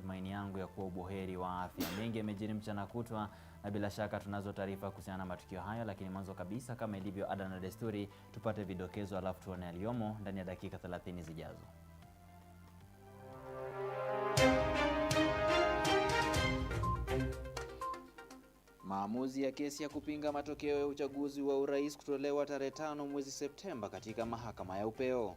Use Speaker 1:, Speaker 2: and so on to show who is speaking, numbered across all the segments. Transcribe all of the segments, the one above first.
Speaker 1: matumaini yangu ya kuwa ubuheri wa afya. Mengi yamejiri mchana kutwa na bila shaka tunazo taarifa kuhusiana na matukio hayo, lakini mwanzo kabisa kama ilivyo ada na desturi tupate vidokezo alafu tuone yaliyomo ndani ya dakika 30 zijazo. Maamuzi ya kesi ya kupinga matokeo ya uchaguzi wa urais kutolewa tarehe 5 mwezi Septemba katika mahakama ya upeo.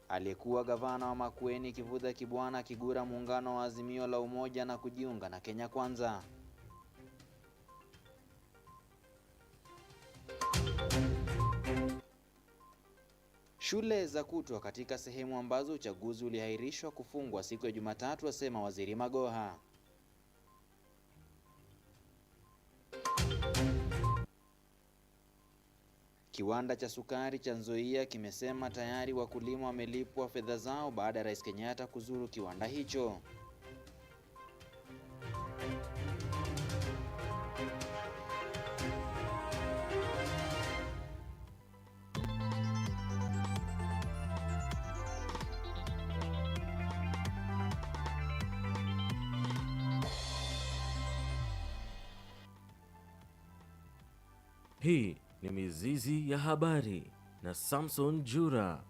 Speaker 1: Aliyekuwa gavana wa Makueni Kivutha Kibwana akigura muungano wa Azimio la Umoja na kujiunga na Kenya Kwanza. Shule za kutwa katika sehemu ambazo uchaguzi uliahirishwa kufungwa siku ya Jumatatu, asema Waziri Magoha. Kiwanda cha sukari cha Nzoia kimesema tayari wakulima wamelipwa fedha zao baada ya Rais Kenyatta kuzuru kiwanda hicho.
Speaker 2: Hii ni Mizizi ya Habari na Samson Jura.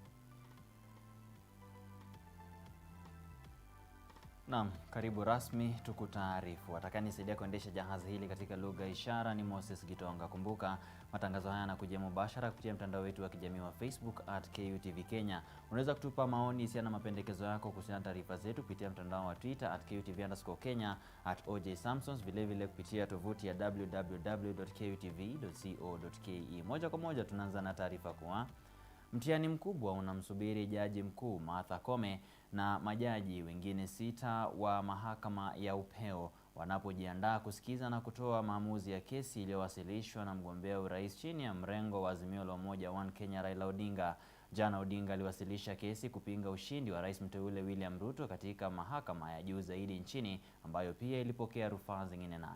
Speaker 1: Naam, karibu rasmi tukutaarifu. Atakayenisaidia kuendesha jahazi hili katika lugha ya ishara ni Moses Gitonga. Kumbuka matangazo haya yanakujia mubashara kupitia mtandao wetu wa kijamii wa Facebook @KUTV Kenya. Unaweza kutupa maoni na mapendekezo yako kuhusiana na taarifa zetu kupitia mtandao wa Twitter @KUTV_Kenya, @OJSamsons, vile vile kupitia tovuti ya www.kutv.co.ke. Moja kwa moja tunaanza na taarifa kuwa mtihani mkubwa unamsubiri Jaji Mkuu Martha Koome na majaji wengine 6 wa mahakama ya upeo wanapojiandaa kusikiza na kutoa maamuzi ya kesi iliyowasilishwa na mgombea urais chini ya mrengo wa Azimio la Umoja One Kenya Raila Odinga. Jana Odinga aliwasilisha kesi kupinga ushindi wa rais mteule William Ruto katika mahakama ya juu zaidi nchini, ambayo pia ilipokea rufaa zingine 8.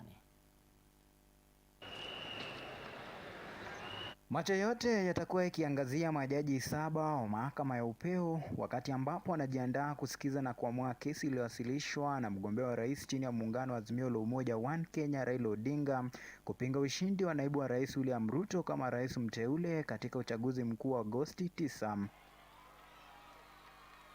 Speaker 3: Macho yote yatakuwa yakiangazia majaji 7 wa mahakama ya upeo wakati ambapo wanajiandaa kusikiza na kuamua kesi iliyowasilishwa na mgombea wa rais chini ya muungano wa Azimio la Umoja One Kenya Raila Odinga kupinga ushindi wa naibu wa rais William Ruto kama rais mteule katika uchaguzi mkuu wa Agosti 9.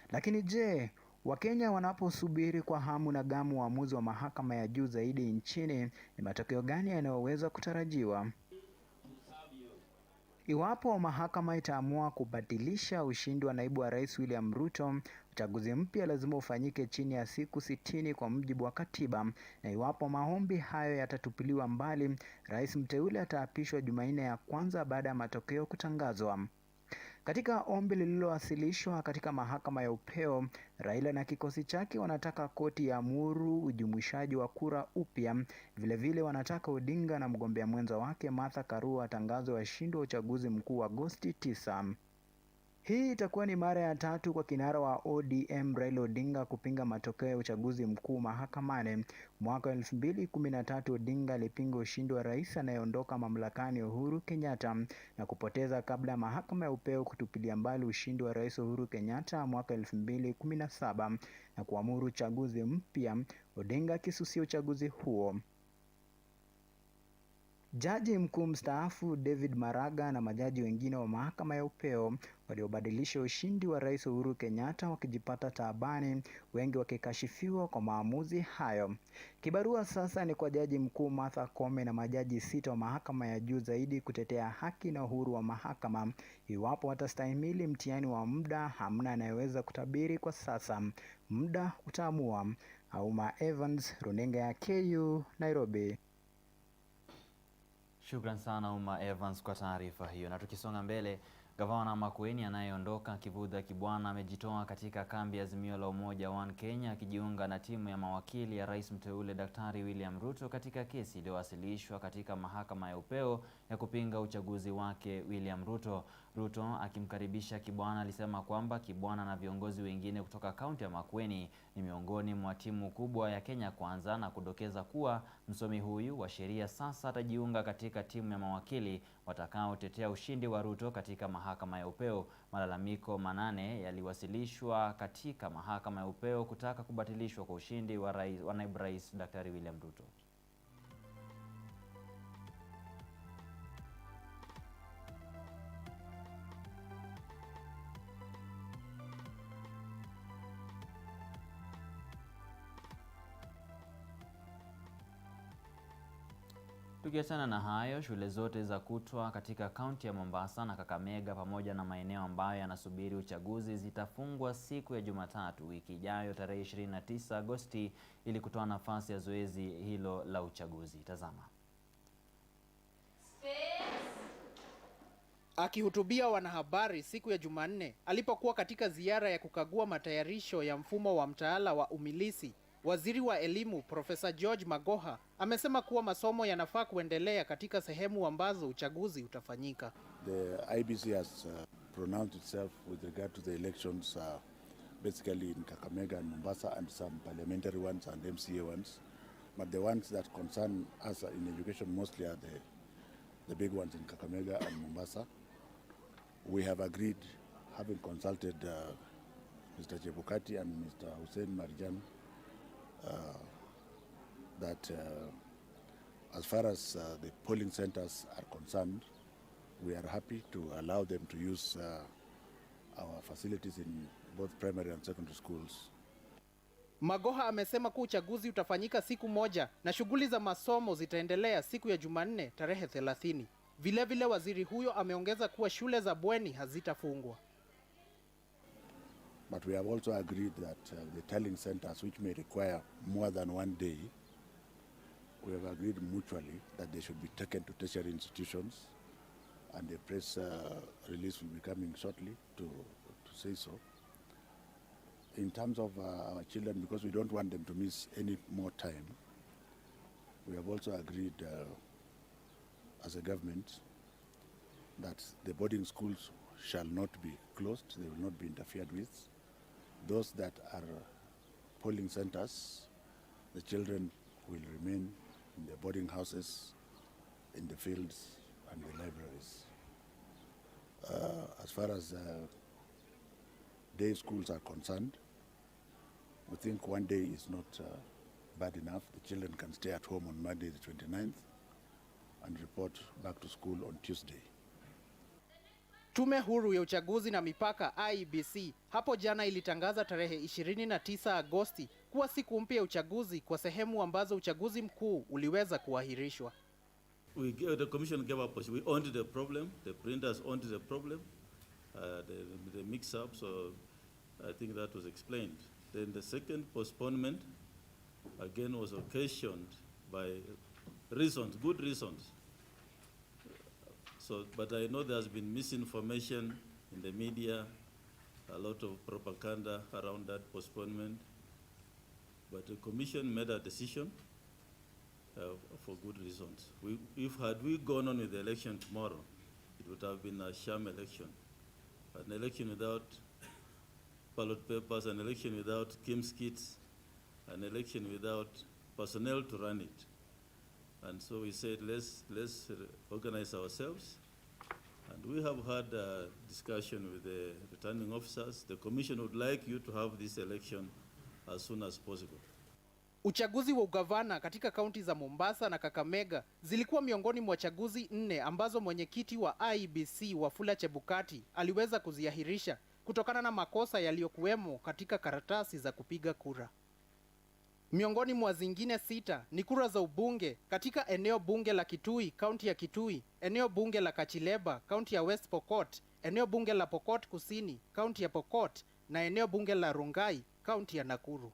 Speaker 3: Lakini je, Wakenya wanaposubiri kwa hamu na gamu uamuzi wa mahakama ya juu zaidi nchini, ni matokeo gani yanayoweza kutarajiwa? Iwapo mahakama itaamua kubatilisha ushindi wa naibu wa rais William Ruto, uchaguzi mpya lazima ufanyike chini ya siku 60 kwa mujibu wa katiba, na iwapo maombi hayo yatatupiliwa mbali, rais mteule ataapishwa Jumanne ya kwanza baada ya matokeo kutangazwa. Katika ombi lililowasilishwa katika mahakama ya upeo, Raila na kikosi chake wanataka koti ya amuru ujumuishaji wa kura upya. Vilevile wanataka Odinga na mgombea mwenza wake Martha Karua watangazwe washindi wa uchaguzi mkuu wa Agosti 9. Hii itakuwa ni mara ya 3 kwa kinara wa ODM Raila Odinga kupinga matokeo ya uchaguzi mkuu mahakamani. Mwaka 2013 Odinga alipinga ushindi wa rais anayeondoka mamlakani Uhuru Kenyatta na kupoteza kabla ya mahakama ya upeo kutupilia mbali ushindi wa rais Uhuru Kenyatta mwaka 2017 na kuamuru uchaguzi mpya, Odinga akisusia uchaguzi huo. Jaji mkuu mstaafu David Maraga na majaji wengine wa mahakama ya upeo waliobadilisha ushindi wa rais Uhuru Kenyatta wakijipata taabani, wengi wakikashifiwa kwa maamuzi hayo. Kibarua sasa ni kwa jaji mkuu Martha Koome na majaji 6 wa mahakama ya juu zaidi kutetea haki na uhuru wa mahakama. Iwapo watastahimili mtihani wa muda, hamna anayeweza kutabiri kwa sasa. Muda utaamua. Auma Evans, runinga ya KU, Nairobi.
Speaker 1: Shukran sana Uma Evans kwa taarifa hiyo. Na tukisonga mbele, gavana Makueni anayeondoka Kivutha Kibwana amejitoa katika kambi ya Azimio la Umoja One Kenya akijiunga na timu ya mawakili ya rais mteule Daktari William Ruto katika kesi iliyowasilishwa katika mahakama ya upeo ya kupinga uchaguzi wake William Ruto. Ruto akimkaribisha Kibwana alisema kwamba Kibwana na viongozi wengine kutoka kaunti ya Makueni ni miongoni mwa timu kubwa ya Kenya Kwanza, na kudokeza kuwa msomi huyu wa sheria sasa atajiunga katika timu ya mawakili watakaotetea ushindi wa Ruto katika mahakama ya upeo. Malalamiko 8 yaliwasilishwa katika mahakama ya upeo kutaka kubatilishwa kwa ushindi wa naibu rais Daktari William Ruto. Tukiachana na hayo, shule zote za kutwa katika kaunti ya Mombasa na Kakamega pamoja na maeneo ambayo yanasubiri uchaguzi zitafungwa siku ya Jumatatu wiki ijayo tarehe 29 Agosti ili kutoa nafasi ya zoezi hilo la uchaguzi. Tazama.
Speaker 4: Akihutubia wanahabari siku ya Jumanne alipokuwa katika ziara ya kukagua matayarisho ya mfumo wa mtaala wa umilisi, Waziri wa Elimu Profesa George Magoha amesema kuwa masomo yanafaa kuendelea katika sehemu ambazo uchaguzi utafanyika.
Speaker 5: The IBC has pronounced itself with regard to the elections basically in Kakamega and Mombasa and some parliamentary ones and MCA ones. But the ones that concern us in education mostly are the big ones in Kakamega and Mombasa. We have agreed, having consulted Mr. Chebukati and Mr. Hussein Marjan, that as far as the polling centers are concerned, we are happy to allow them to use our facilities in both primary and secondary schools.
Speaker 4: Magoha amesema kuwa uchaguzi utafanyika siku moja na shughuli za masomo zitaendelea siku ya Jumanne tarehe 30. Vilevile waziri huyo ameongeza kuwa shule za bweni hazitafungwa.
Speaker 5: But we have also agreed that the tallying centers, which may require more than one day, we have agreed mutually that they should be taken to tertiary institutions, and the press release will be coming shortly to say so. In terms of our children, because we don't want them to miss any more time, we have also agreed as a government that the boarding schools shall not be closed, they will not be interfered with. Those that are polling centers, the children will remain in the boarding houses, in the fields and the libraries. As far as day schools are concerned, we think one day is not bad enough. The children can stay at home on Monday the 29th and report back to school on Tuesday.
Speaker 4: Tume huru ya uchaguzi na mipaka IEBC hapo jana ilitangaza tarehe 29 Agosti kuwa siku mpya ya uchaguzi kwa sehemu ambazo uchaguzi mkuu uliweza kuahirishwa.
Speaker 6: The commission gave up. We owned the problem. The printers owned the problem. The mix-up. So I think that was explained. Then the second postponement again was occasioned by reasons, good reasons. So, but I know there's been misinformation in the media, a lot of propaganda around that postponement. But the commission made a decision for good reasons. Had we gone on with the election tomorrow, it would have been a sham election. An election without ballot papers, an election without KIMS kits, an election without personnel to run it. And so we said, let's organize ourselves. And we have had a discussion with the returning officers. The commission would like you to have this election as soon as possible.
Speaker 4: Uchaguzi wa ugavana katika kaunti za Mombasa na Kakamega zilikuwa miongoni mwa chaguzi 4 ambazo mwenyekiti wa IEBC Wafula Chebukati aliweza kuziahirisha kutokana na makosa yaliyokuwemo katika karatasi za kupiga kura. Miongoni mwa zingine 6 ni kura za ubunge katika eneo bunge la Kitui, kaunti ya Kitui, eneo bunge la Kachileba, kaunti ya West Pokot, eneo bunge la Pokot Kusini, kaunti ya Pokot, na eneo bunge la Rongai, kaunti ya Nakuru.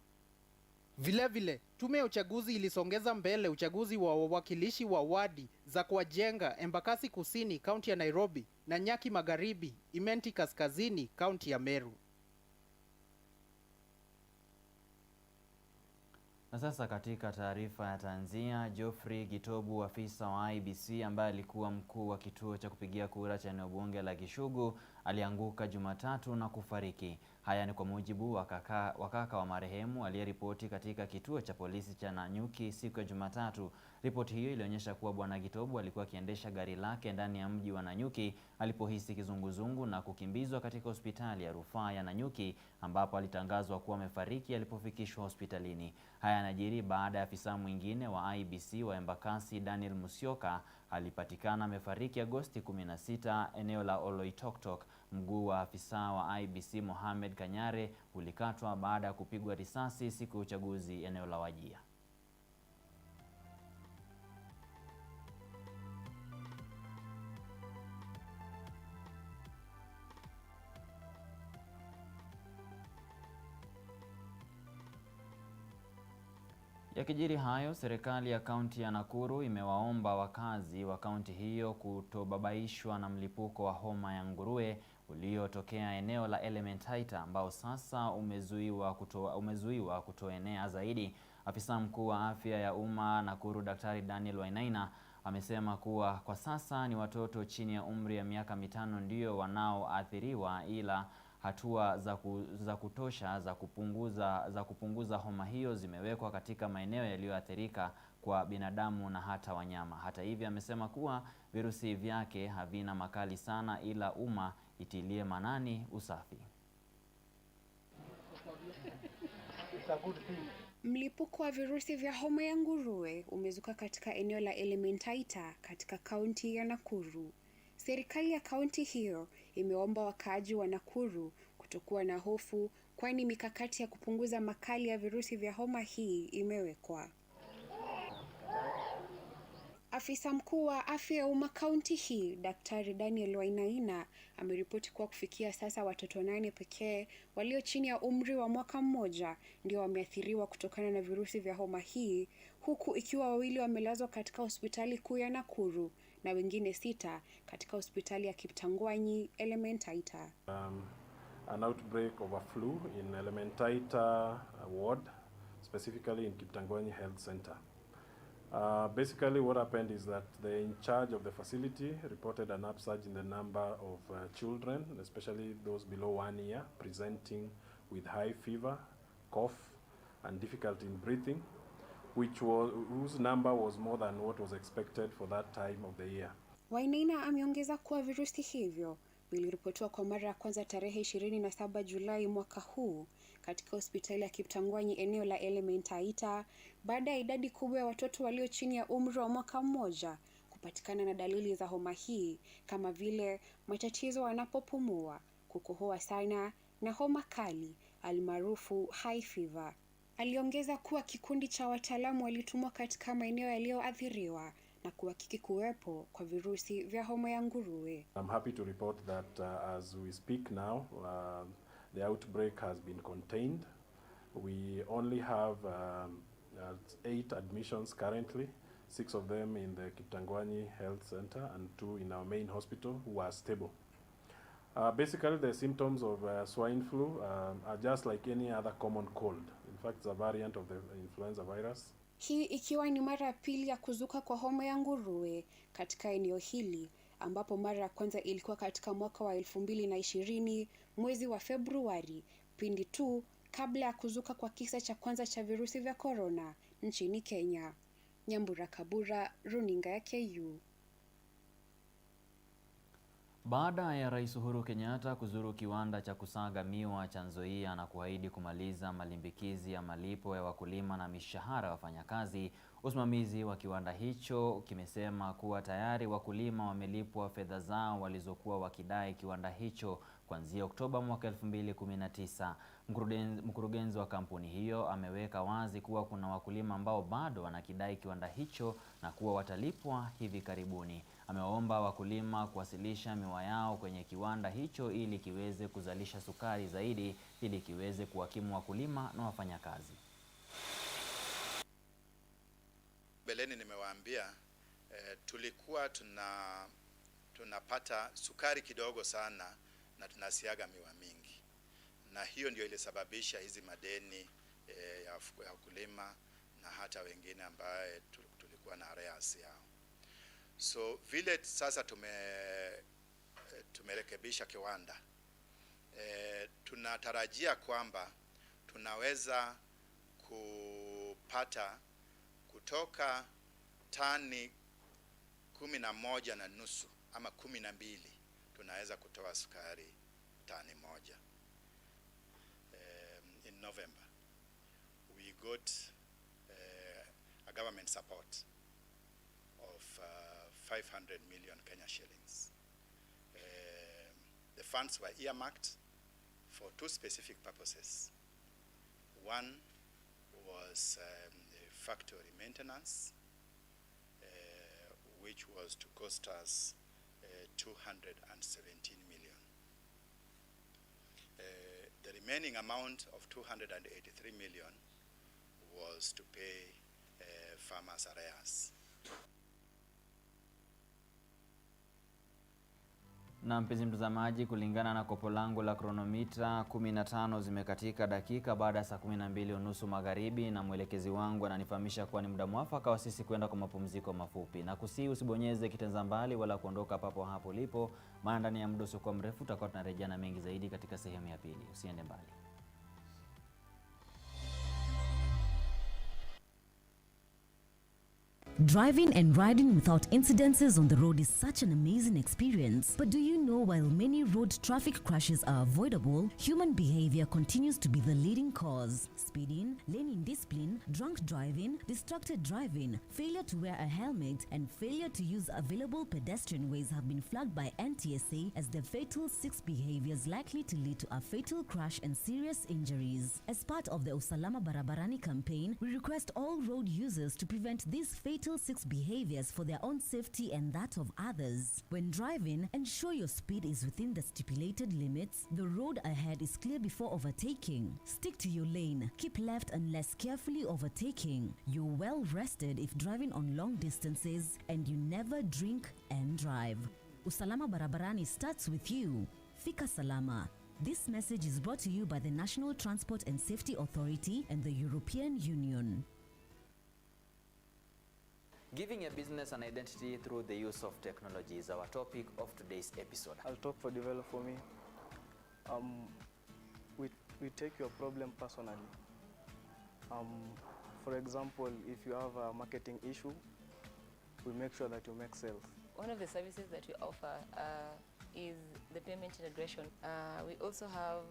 Speaker 4: Vilevile, tume ya uchaguzi ilisongeza mbele uchaguzi wa wawakilishi wa wadi za Kwajenga, Embakasi Kusini, kaunti ya Nairobi, na Nyaki Magharibi, Imenti Kaskazini, kaunti ya Meru.
Speaker 1: Na sasa katika taarifa ya tanzia, Geoffrey Gitobu, afisa wa IEBC ambaye alikuwa mkuu wa kituo cha kupigia kura cha eneo bunge la Kishugu, alianguka Jumatatu na kufariki. Haya ni kwa mujibu wa kaka wa marehemu aliyeripoti katika kituo cha polisi cha Nanyuki siku ya Jumatatu. Ripoti hiyo ilionyesha kuwa Bwana Gitobu alikuwa akiendesha gari lake ndani ya mji wa Nanyuki alipohisi kizunguzungu na kukimbizwa katika hospitali ya rufaa ya Nanyuki, ambapo alitangazwa kuwa amefariki alipofikishwa hospitalini. Haya yanajiri baada ya afisa mwingine wa IEBC wa Embakasi Daniel Musyoka alipatikana amefariki Agosti 16 eneo la Oloitoktok. Mguu wa afisa wa IEBC Mohamed Kanyare ulikatwa baada ya kupigwa risasi siku ya uchaguzi eneo la Wajir. Yakijiri hayo, serikali ya kaunti ya Nakuru imewaomba wakazi wa kaunti hiyo kutobabaishwa na mlipuko wa homa ya nguruwe uliotokea eneo la Elementaita ambao sasa umezuiwa kutoenea zaidi. Afisa mkuu wa afya ya umma Nakuru Daktari Daniel Wainaina amesema kuwa kwa sasa ni watoto chini ya umri ya miaka 5 ndio wanaoathiriwa, ila hatua za kutosha za kupunguza homa hiyo zimewekwa katika maeneo yaliyoathirika kwa binadamu na hata wanyama. Hata hivyo, amesema kuwa virusi vyake havina makali sana, ila umma itilie manani usafi.
Speaker 7: Mlipuko wa virusi vya homa ya nguruwe umezuka katika eneo la Elementaita katika kaunti ya Nakuru. Serikali ya kaunti hiyo imeomba wakaaji wa Nakuru kutokuwa na hofu, kwani mikakati ya kupunguza makali ya virusi vya homa hii imewekwa. Afisa mkuu wa afya ya umma kaunti hii, Daktari Daniel Wainaina, ameripoti kuwa kufikia sasa watoto 8 pekee walio chini ya umri wa mwaka mmoja ndio wameathiriwa kutokana na virusi vya homa hii, huku ikiwa 2 wamelazwa katika hospitali kuu ya Nakuru na wengine 6 katika hospitali ya Kiptangwanyi Elementaita.
Speaker 8: An outbreak of a flu in Elementaita ward, specifically in Kiptangwanyi Health Center. Basically what happened is that the in charge of the facility reported an upsurge in the number of children, especially those below 1 year, presenting with high fever, cough, and difficulty in breathing, whose number was more than what was expected for that time of the year.
Speaker 7: Wainaina ameongeza kuwa virusi hivyo viliripotiwa kwa mara ya kwanza tarehe 27 Julai mwaka huu katika hospitali ya Kiptangwanyi eneo la Elementaita baada ya idadi kubwa ya watoto walio chini ya umri wa mwaka mmoja kupatikana na dalili za homa hii kama vile matatizo wanapopumua, kukohoa sana na homa kali almaarufu high fever. Aliongeza kuwa kikundi cha wataalamu walitumwa katika maeneo yaliyoathiriwa na kuhakiki kuwepo kwa virusi vya homa ya nguruwe.
Speaker 8: I'm happy to report that as we speak now, the outbreak has been contained. We only have 8 admissions currently, 6 of them in the Kiptangwanyi Health Center and 2 in our main hospital who are stable. Basically, the symptoms of swine flu are just like any other common cold. In fact, it's a variant of the influenza virus.
Speaker 7: Hii ikiwa ni mara ya pili ya kuzuka kwa homa ya nguruwe katika eneo hili, ambapo mara ya kwanza ilikuwa katika mwaka wa 2020 mwezi wa Februari, pindi tu kabla ya kuzuka kwa kisa cha kwanza cha virusi vya corona nchini Kenya. Nyambura Kabura, runinga ya KU.
Speaker 1: Baada ya Rais Uhuru Kenyatta kuzuru kiwanda cha kusaga miwa cha Nzoia na kuahidi kumaliza malimbikizi ya malipo ya wakulima na mishahara ya wafanyakazi, usimamizi wa kiwanda hicho kimesema kuwa tayari wakulima wamelipwa fedha zao walizokuwa wakidai kiwanda hicho kuanzia Oktoba mwaka 2019. Mkurugenzi wa kampuni hiyo ameweka wazi kuwa kuna wakulima ambao bado wanakidai kiwanda hicho na kuwa watalipwa hivi karibuni. Amewaomba wakulima kuwasilisha miwa yao kwenye kiwanda hicho ili kiweze kuzalisha sukari zaidi ili kiweze kuwakimu wakulima na wafanyakazi.
Speaker 9: Beleni nimewaambia tulikuwa tunapata sukari kidogo sana na tunasiaga miwa mingi, na hiyo ndio ilisababisha hizi madeni ya wakulima na hata wengine ambaye tulikuwa na arrears yao. So vile sasa tumerekebisha kiwanda. Tunatarajia kwamba tunaweza kupata kutoka tani 11.5 ama 12, tunaweza kutoa sukari tani 1. In November we got a government support of 500 million Kenya shillings. The funds were earmarked for 2 specific purposes. One was factory maintenance, which was to cost us 217 million. The remaining amount of 283 million was to pay farmers' arrears.
Speaker 1: Na mpenzi mtazamaji, kulingana na kopo langu la kronomita 15 zimekatika dakika baada ya saa 12:30 magharibi, na mwelekezi wangu ananifahamisha kuwa ni muda mwafaka wa sisi kwenda kwa mapumziko mafupi. Na kusihi usibonyeze kitenza mbali wala kuondoka papo hapo ulipo, maana ndani ya muda usiokuwa mrefu tutakuwa tunarejea na mengi zaidi katika sehemu ya pili. Usiende mbali.
Speaker 10: Driving and riding without incidences on the road is such an amazing experience. But do you know, while many road traffic crashes are avoidable, human behavior continues to be the leading cause. Speeding, lane indiscipline, drunk driving, distracted driving, failure to wear a helmet, and failure to use available pedestrian ways have been flagged by NTSA as the fatal 6 behaviors likely to lead to a fatal crash and serious injuries. As part of the Usalama Barabarani campaign, we request all road users to prevent these fatal 6 behaviors for their own safety and that of others. When driving, ensure your speed is within the stipulated limits, the road ahead is clear before overtaking, stick to your lane, keep left unless carefully overtaking, you're well rested if driving on long distances, and you never drink and drive. Usalama Barabarani starts with you. Fika Salama. This message is brought to you by the National Transport and Safety Authority and the European Union.
Speaker 1: Giving a business an identity through the use of technology is our topic of today's episode.
Speaker 11: I'll talk for Develop For Me. We take your problem personally. For example, if you have a marketing issue, we make sure that you make sales.
Speaker 12: One of the services that we offer is the payment integration. We also have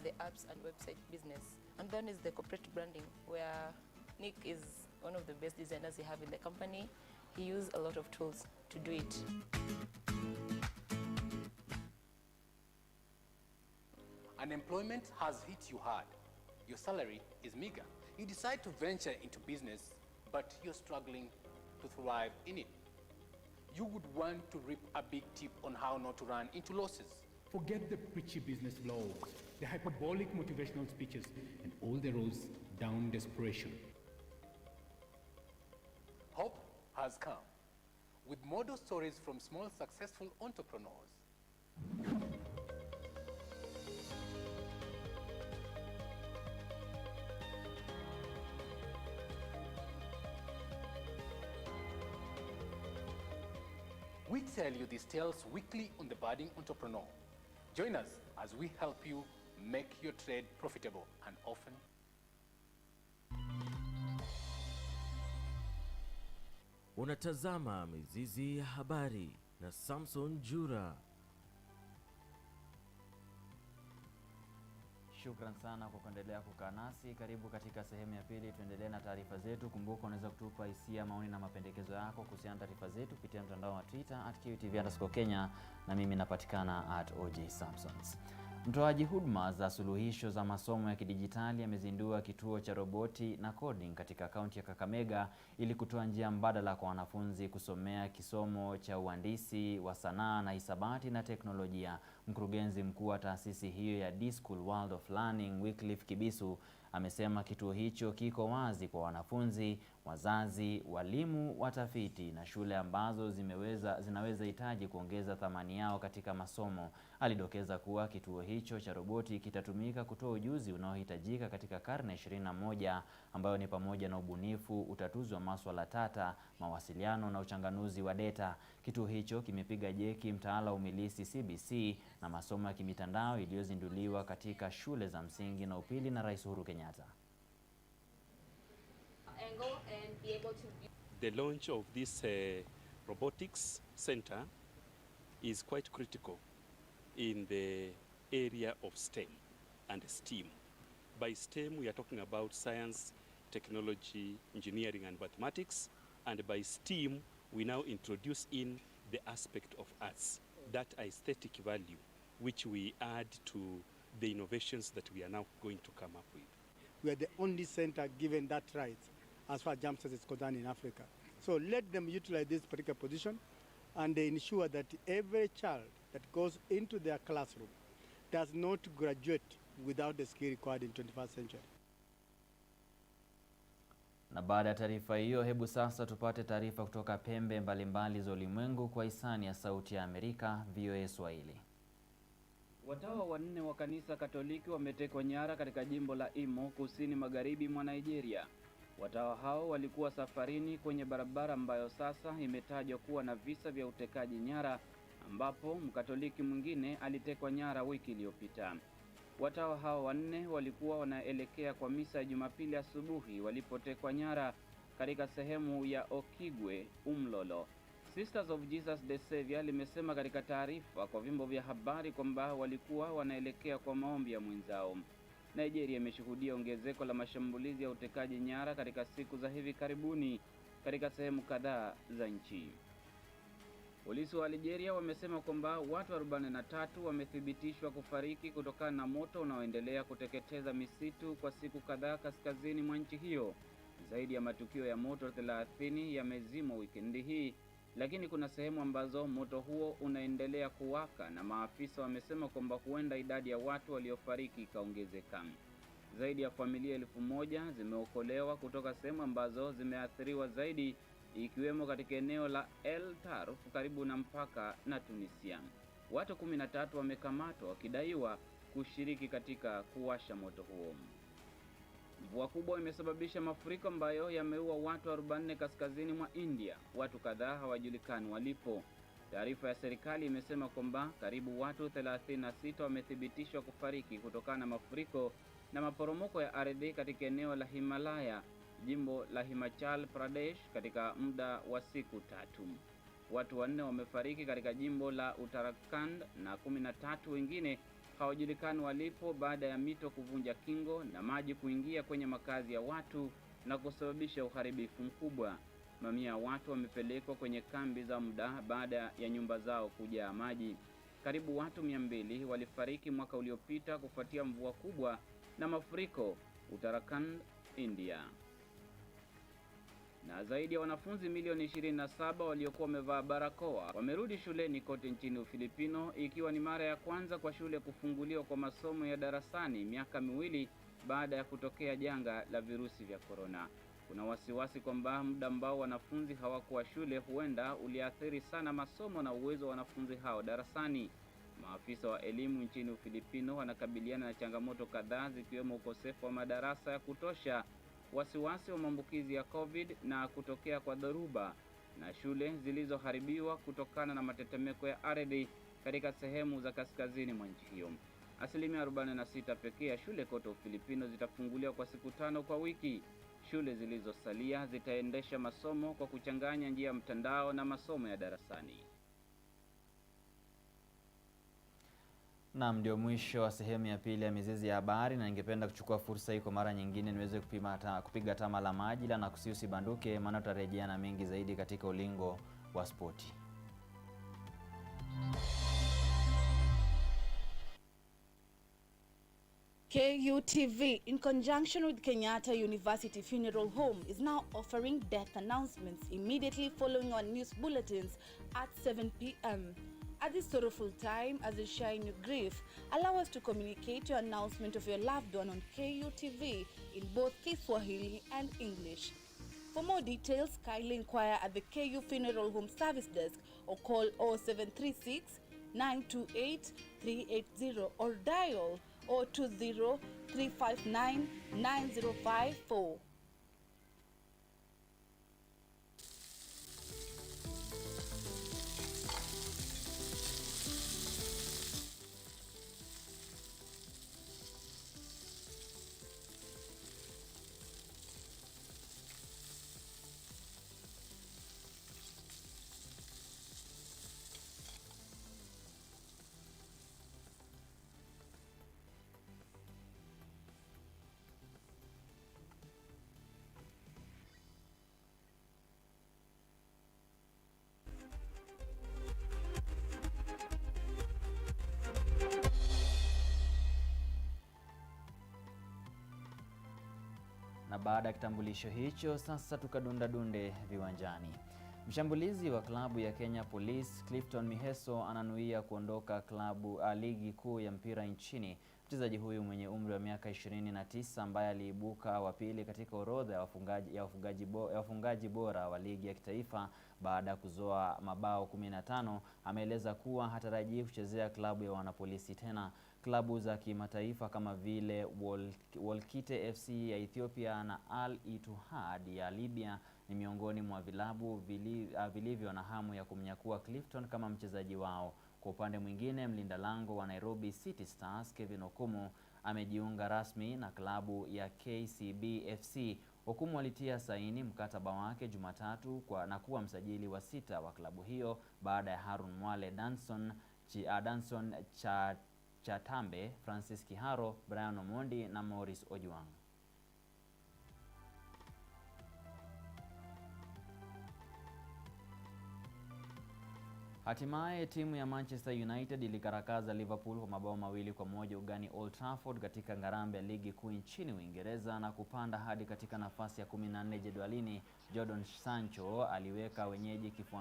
Speaker 12: the apps and website business. And then is the corporate branding, where Nick is one of the best designers we have in the company. He uses a lot of tools to do it.
Speaker 13: Unemployment has hit you hard. Your salary is meager. You decide to venture into business, but you're struggling to thrive in it. You would want to reap a big tip on how not to run into losses.
Speaker 14: Forget the preachy business vlogs, the hyperbolic motivational speeches, and all the roads down desperation.
Speaker 13: Hope has come with model stories from small successful entrepreneurs. We tell you these tales weekly on The Budding Entrepreneur. Join us as we help you make your trade profitable and often.
Speaker 2: Unatazama Mizizi ya Habari na Samson Jura.
Speaker 1: Shukran sana kwa kuendelea kukaa nasi. Karibu katika sehemu ya pili, tuendelee na taarifa zetu. Kumbuka unaweza kutupa hisia, maoni na mapendekezo yako kuhusiana na taarifa zetu kupitia mtandao wa Twitter @QTV_Kenya, na mimi napatikana @OJ_Samsons. Mtoaji huduma za suluhisho za masomo ya kidijitali amezindua kituo cha roboti na coding katika kaunti ya Kakamega ili kutoa njia mbadala kwa wanafunzi kusomea kisomo cha uhandisi wa sanaa na hisabati na teknolojia. Mkurugenzi mkuu wa taasisi hiyo ya D-School World of Learning, Wycliffe Kibisu, amesema kituo hicho kiko wazi kwa wanafunzi, wazazi, walimu, watafiti na shule ambazo zinaweza hitaji kuongeza thamani yao katika masomo. Alidokeza kuwa kituo hicho cha roboti kitatumika kutoa ujuzi unaohitajika katika karne 21 ambayo ni pamoja na ubunifu, utatuzi wa masuala tata, mawasiliano na uchanganuzi wa data. Kituo hicho kimepiga jeki mtaala umilisi CBC na masomo ya kimitandao iliyozinduliwa katika shule za msingi na upili na Rais Uhuru Kenyatta.
Speaker 15: The launch of this robotics center is quite critical in the area of STEM and STEAM. By STEM, we are talking about science, technology, engineering, and mathematics. And by STEAM, we now introduce in the aspect of arts, that aesthetic value, which we add to the innovations that we are now going to come up with.
Speaker 16: We are the only center given that right as far as jump is concerned in Africa. So let them utilize this particular position and they ensure that every child that goes into their classroom does not graduate without the skill required in 21st century.
Speaker 1: Na baada ya taarifa hiyo, hebu sasa tupate taarifa kutoka pembe mbalimbali za ulimwengu kwa hisani ya Sauti ya Amerika, VOA Swahili.
Speaker 17: Watawa wanne wa kanisa Katoliki wametekwa nyara katika jimbo la Imo, kusini magharibi mwa Nigeria. Watawa hao walikuwa safarini kwenye barabara ambayo sasa imetajwa kuwa na visa vya utekaji nyara, ambapo Mkatoliki mwingine alitekwa nyara wiki iliyopita. Watawa hao wanne walikuwa wanaelekea kwa misa ya Jumapili asubuhi walipotekwa nyara katika sehemu ya Okigwe, Umlolo. Sisters of Jesus the Savior limesema katika taarifa kwa vyombo vya habari kwamba walikuwa wanaelekea kwa maombi ya mwenzao. Nigeria imeshuhudia ongezeko la mashambulizi ya utekaji nyara katika siku za hivi karibuni katika sehemu kadhaa za nchi. Polisi wa Algeria wamesema kwamba watu 43 wamethibitishwa kufariki kutokana na moto unaoendelea kuteketeza misitu kwa siku kadhaa kaskazini mwa nchi hiyo. Zaidi ya matukio ya moto 30 yamezimwa wikendi hii, lakini kuna sehemu ambazo moto huo unaendelea kuwaka na maafisa wamesema kwamba huenda idadi ya watu waliofariki ikaongezeka. Zaidi ya familia 1000 zimeokolewa kutoka sehemu ambazo zimeathiriwa zaidi, ikiwemo katika eneo la El Tarf karibu na mpaka na Tunisia. Watu 13 wamekamatwa wakidaiwa kushiriki katika kuwasha moto huo. Mvua kubwa imesababisha mafuriko ambayo yameua watu 44 kaskazini mwa India. Watu kadhaa hawajulikani walipo. Taarifa ya serikali imesema kwamba karibu watu 36 wamethibitishwa kufariki kutokana na mafuriko na maporomoko ya ardhi katika eneo la Himalaya, jimbo la Himachal Pradesh, katika muda wa siku 3. Watu 4 wamefariki katika jimbo la Uttarakhand na 13 wengine hawajulikani walipo baada ya mito kuvunja kingo na maji kuingia kwenye makazi ya watu na kusababisha uharibifu mkubwa. Mamia ya watu wamepelekwa kwenye kambi za muda baada ya nyumba zao kujaa maji. Karibu watu 200 walifariki mwaka uliopita kufuatia mvua kubwa na mafuriko Uttarakhand, India. Na zaidi ya wanafunzi milioni 27 waliokuwa wamevaa barakoa wamerudi shuleni kote nchini Ufilipino, ikiwa ni mara ya kwanza kwa shule kufunguliwa kwa masomo ya darasani miaka miwili baada ya kutokea janga la virusi vya korona. Kuna wasiwasi kwamba muda ambao wanafunzi hawakuwa shule huenda uliathiri sana masomo na uwezo wa wanafunzi hao darasani. Maafisa wa elimu nchini Ufilipino wanakabiliana na changamoto kadhaa zikiwemo ukosefu wa madarasa ya kutosha, wasiwasi wa maambukizi ya COVID na kutokea kwa dhoruba, na shule zilizoharibiwa kutokana na matetemeko ya ardhi katika sehemu za kaskazini mwa nchi hiyo. Asilimia 46 pekee ya shule kote Ufilipino zitafunguliwa kwa siku 5 kwa wiki. Shule zilizosalia zitaendesha masomo kwa kuchanganya njia ya mtandao na masomo ya darasani.
Speaker 1: Na ndio mwisho wa sehemu ya pili ya Mizizi ya Habari, na ningependa kuchukua fursa hii kwa mara nyingine niweze kupiga tama la maji na kusiusi banduke, maana tutarejea na mengi zaidi katika ulingo wa spoti.
Speaker 18: KUTV, in conjunction with Kenyatta University Funeral Home, is now offering death announcements immediately following our news bulletins at 7 p.m. At this sorrowful time, as you share in your grief, allow us to communicate your announcement of your loved one on KUTV in both Kiswahili and English. For more details, kindly inquire at the KU Funeral Home Service Desk or call 0736 928 380 or dial 020 359 9054.
Speaker 1: Na baada ya kitambulisho hicho, sasa tukadundadunde viwanjani. Mshambulizi wa klabu ya Kenya Police Clifton Miheso ananuia kuondoka klabu ligi kuu ya mpira nchini. Mchezaji huyu mwenye umri wa miaka 29 ambaye aliibuka wa pili katika orodha ya wafungaji bora wa ligi ya kitaifa baada ya kuzoa mabao 15, ameeleza kuwa hatarajii kuchezea klabu ya wanapolisi tena. Klabu za kimataifa kama vile Wolkite FC ya Ethiopia na Al Ittihad ya Libya ni miongoni mwa vilabu vilivyo na hamu ya kumnyakua Clifton kama mchezaji wao. Kwa upande mwingine, mlinda lango wa Nairobi City Stars Kevin Okumu amejiunga rasmi na klabu ya KCB FC. Okumu alitia saini mkataba wake Jumatatu na kuwa msajili wa 6 wa klabu hiyo baada ya Harun Mwale, Danson Chatambe, Francis Kiharo, Brian Omondi na Morris Ojuang. Hatimaye timu ya Manchester United ilikarakaza Liverpool kwa mabao 2-1 ugani Old Trafford katika ngarambe ya ligi kuu nchini Uingereza na kupanda hadi katika nafasi ya 14 jedwalini. Jadon Sancho aliweka wenyeji kifua